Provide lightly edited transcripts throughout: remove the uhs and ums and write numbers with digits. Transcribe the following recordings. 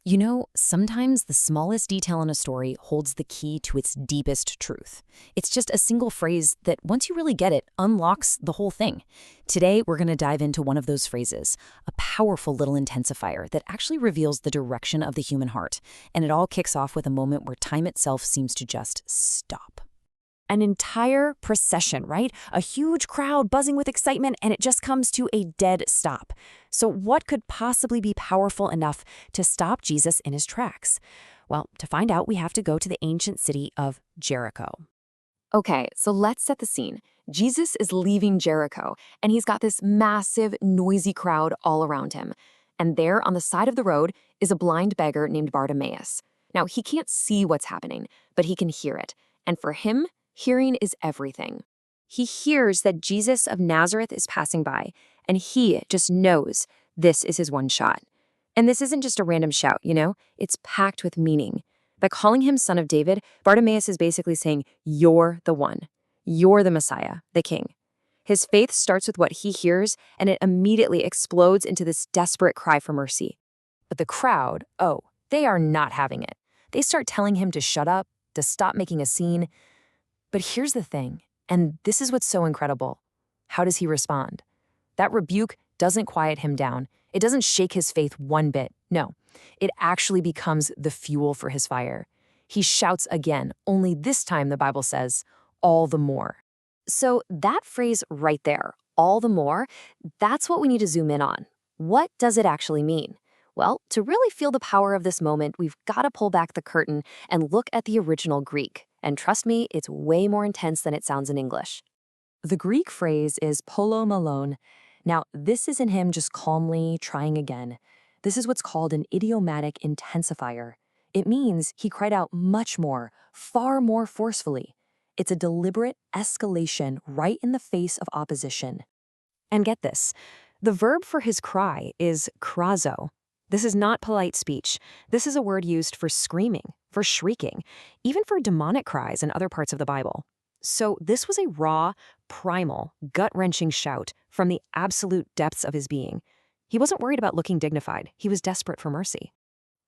You know, sometimes the smallest detail in a story holds the key to its deepest truth. It's just a single phrase that, once you really get it, unlocks the whole thing. Today, we're going to dive into one of those phrases, a powerful little intensifier that actually reveals the direction of the human heart. And it all kicks off with a moment where time itself seems to just stop. An entire procession, right? A huge crowd buzzing with excitement, and it just comes to a dead stop. So what could possibly be powerful enough to stop Jesus in his tracks? Well, to find out, we have to go to the ancient city of Jericho. Okay, so let's set the scene. Jesus is leaving Jericho, and he's got this massive, noisy crowd all around him. And there, on the side of the road, is a blind beggar named Bartimaeus. Now, he can't see what's happening, but he can hear it. And for him, hearing is everything. He hears that Jesus of Nazareth is passing by, and he just knows this is his one shot. And this isn't just a random shout, It's packed with meaning. By calling him Son of David, Bartimaeus is basically saying, "You're the one. You're the Messiah, the King." His faith starts with what he hears, and it immediately explodes into this desperate cry for mercy. But the crowd, they are not having it. They start telling him to shut up, to stop making a scene. But here's the thing, and this is what's so incredible. How does he respond? That rebuke doesn't quiet him down. It doesn't shake his faith one bit. No, it actually becomes the fuel for his fire. He shouts again, only this time the Bible says, "all the more." So that phrase right there, "all the more," that's what we need to zoom in on. What does it actually mean? Well, to really feel the power of this moment, we've got to pull back the curtain and look at the original Greek. And trust me, it's way more intense than it sounds in English. The Greek phrase is polo malone. Now, this isn't him just calmly trying again. This is what's called an idiomatic intensifier. It means he cried out much more, far more forcefully. It's a deliberate escalation right in the face of opposition. And get this, the verb for his cry is krazo. This is not polite speech. This is a word used for screaming, for shrieking, even for demonic cries in other parts of the Bible. So this was a raw, primal, gut-wrenching shout from the absolute depths of his being. He wasn't worried about looking dignified. He was desperate for mercy.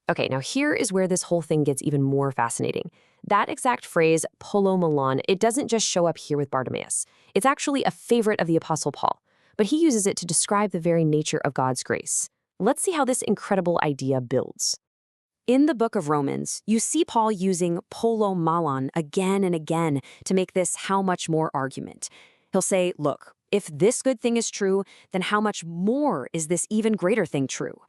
Okay, now here is where this whole thing gets even more fascinating. That exact phrase, polo malon, it doesn't just show up here with Bartimaeus. It's actually a favorite of the Apostle Paul, but he uses it to describe the very nature of God's grace. Let's see how this incredible idea builds. In the book of Romans, you see Paul using polo malon again and again to make this how much more argument. He'll say, look, if this good thing is true, then how much more is this even greater thing true?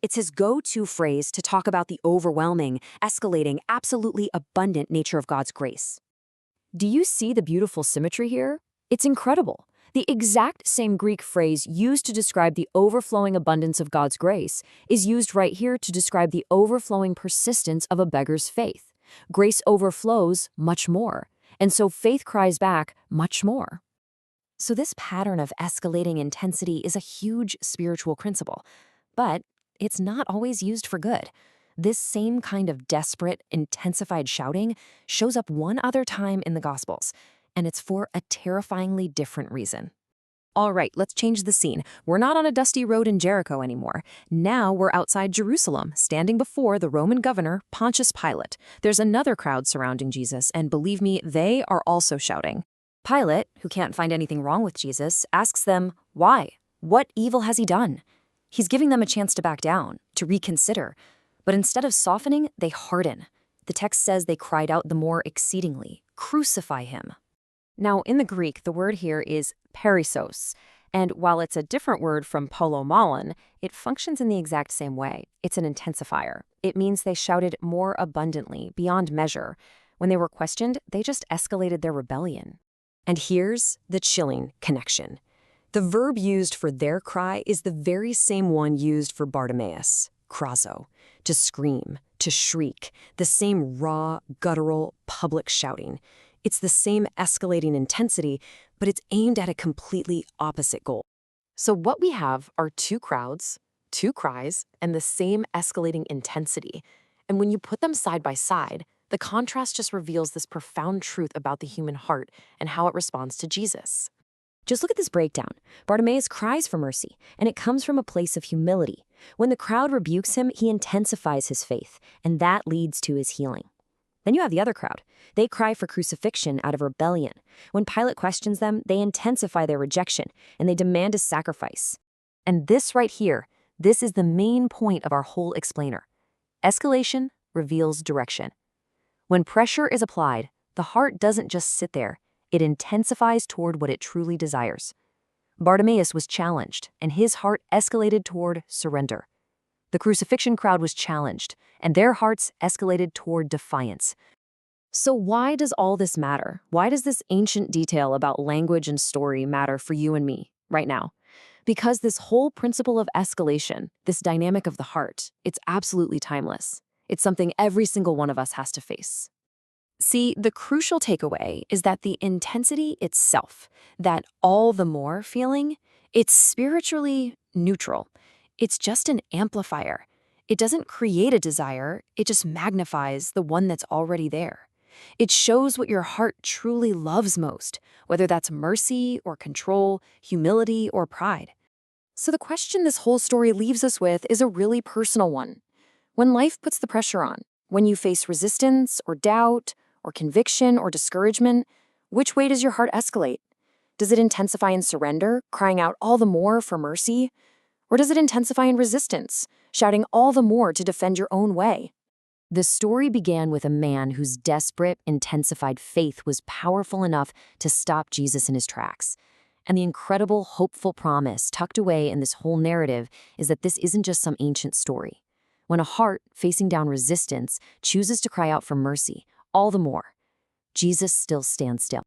It's his go-to phrase to talk about the overwhelming, escalating, absolutely abundant nature of God's grace. Do you see the beautiful symmetry here? It's incredible. The exact same Greek phrase used to describe the overflowing abundance of God's grace is used right here to describe the overflowing persistence of a beggar's faith. Grace overflows much more, and so faith cries back much more. So this pattern of escalating intensity is a huge spiritual principle, but it's not always used for good. This same kind of desperate, intensified shouting shows up one other time in the Gospels, and it's for a terrifyingly different reason. All right, let's change the scene. We're not on a dusty road in Jericho anymore. Now we're outside Jerusalem, standing before the Roman governor, Pontius Pilate. There's another crowd surrounding Jesus, and believe me, they are also shouting. Pilate, who can't find anything wrong with Jesus, asks them, why? What evil has he done? He's giving them a chance to back down, to reconsider. But instead of softening, they harden. The text says they cried out the more exceedingly, "Crucify him." Now, in the Greek, the word here is perissos, and while it's a different word from polomalon, it functions in the exact same way. It's an intensifier. It means they shouted more abundantly, beyond measure. When they were questioned, they just escalated their rebellion. And here's the chilling connection. The verb used for their cry is the very same one used for Bartimaeus, krazo, to scream, to shriek, the same raw, guttural, public shouting. It's the same escalating intensity, but it's aimed at a completely opposite goal. So what we have are two crowds, two cries, and the same escalating intensity. And when you put them side by side, the contrast just reveals this profound truth about the human heart and how it responds to Jesus. Just look at this breakdown. Bartimaeus cries for mercy, and it comes from a place of humility. When the crowd rebukes him, he intensifies his faith, and that leads to his healing. Then you have the other crowd. They cry for crucifixion out of rebellion. When Pilate questions them, they intensify their rejection, and they demand a sacrifice. And this right here, this is the main point of our whole explainer. Escalation reveals direction. When pressure is applied, the heart doesn't just sit there. It intensifies toward what it truly desires. Bartimaeus was challenged, and his heart escalated toward surrender. The crucifixion crowd was challenged, and their hearts escalated toward defiance. So why does all this matter? Why does this ancient detail about language and story matter for you and me right now? Because this whole principle of escalation, this dynamic of the heart, it's absolutely timeless. It's something every single one of us has to face. See, the crucial takeaway is that the intensity itself, that all the more feeling, it's spiritually neutral. It's just an amplifier. It doesn't create a desire, it just magnifies the one that's already there. It shows what your heart truly loves most, whether that's mercy or control, humility or pride. So the question this whole story leaves us with is a really personal one. When life puts the pressure on, when you face resistance or doubt, or conviction or discouragement, which way does your heart escalate? Does it intensify in surrender, crying out all the more for mercy? Or does it intensify in resistance, shouting all the more to defend your own way? The story began with a man whose desperate, intensified faith was powerful enough to stop Jesus in his tracks. And the incredible, hopeful promise tucked away in this whole narrative is that this isn't just some ancient story. When a heart, facing down resistance, chooses to cry out for mercy, all the more, Jesus still stands still.